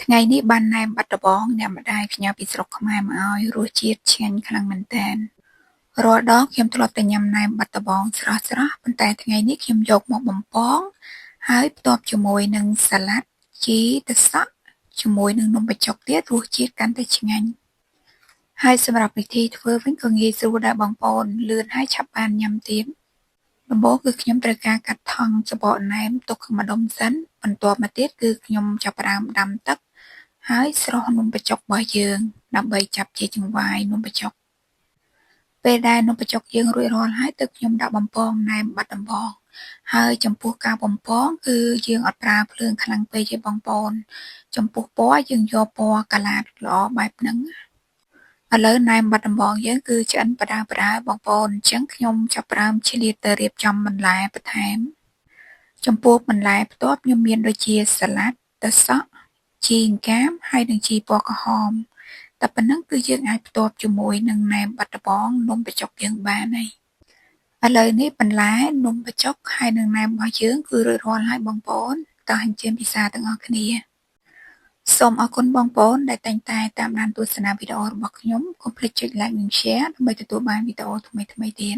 ថ្ងៃនេះបានណែមបាត់ដំបងអ្នកម្ដាយផ្ញើពីស្រុកខ្មែរមកឲ្យរសជាតិឆ្ងាញ់ខ្លាំងមែនទែនរាល់ដងខ្ញុំធ្លាប់តែញ៉ាំណែមបាត់ដំបងស្រស់ៗប៉ុន្តែថ្ងៃនេះខ្ញុំយកមកបំពងហើយផ្ទាប់ជាមួយនឹងសាឡាត់ជីទឹកសក់ជាមួយនឹងនំបញ្ចុកទៀតរសជាតិកាន់តែឆ្ងាញ់ហើយសម្រាប់វិធីធ្វើវិញក៏ងាយស្រួលដែរបងប្អូនលឿនហើយឆាប់បានញ៉ាំទៀតដំបូងគឺខ្ញុំត្រូវការកាត់ថង់ច្បកណែមទុកក្នុងម្ដុំសិនបន្ទាប់មកទៀតគឺខ្ញុំចាប់ផ្ដើមដាំទឹកហើយស្រុះនំបញ្ចុករបស់យើងដើម្បីចាប់ជាចង្វាយនំបញ្ចុកពេលដែលនំបញ្ចុកយើងរួចរាល់ហើយទើបខ្ញុំដាក់បំពងណែមបាត់ដំបងហើយចំពោះការបំពងគឺយើងអត់ប្រើភ្លើងខ្លាំងពេកទេបងប្អូនចំពោះពណ៌យើងយកពណ៌កាឡាតល្អបែបហ្នឹងឥឡូវណែមបាត់ដំបងយើងគឺឆ្អិនបដាបងប្អូនអញ្ចឹងខ្ញុំចាប់ផ្ដើមឆ្លៀតទៅរៀបចំបន្លែបន្ថែមចំពោះបន្លែផ្ទាប់ខ្ញុំមានដូចជាសាឡាត់ទឹកសក់ជីអង្កាមហើយនិងជីពណ៌ក្រហមតែប៉ុណ្ណឹងគឺយើងអាចផ្ទាប់ជាមួយនឹងណែមបាត់ដំបងនំបញ្ចុកយើងបានហើយឥឡូវនេះបន្លែនំបញ្ចុកហើយនិងណែមរបស់យើងគឺរួចរាល់ហើយបងប្អូនតោះអញ្ជើញពិសាទាំងអស់គ្នាសូមអរគុណបងប្អូនដែលតែងតែតាមដានទស្សនាវីដេអូរបស់ខ្ញុំកុំភ្លេចចុច like និង share ដើម្បីទទួលបានវីដេអូថ្មីៗទៀត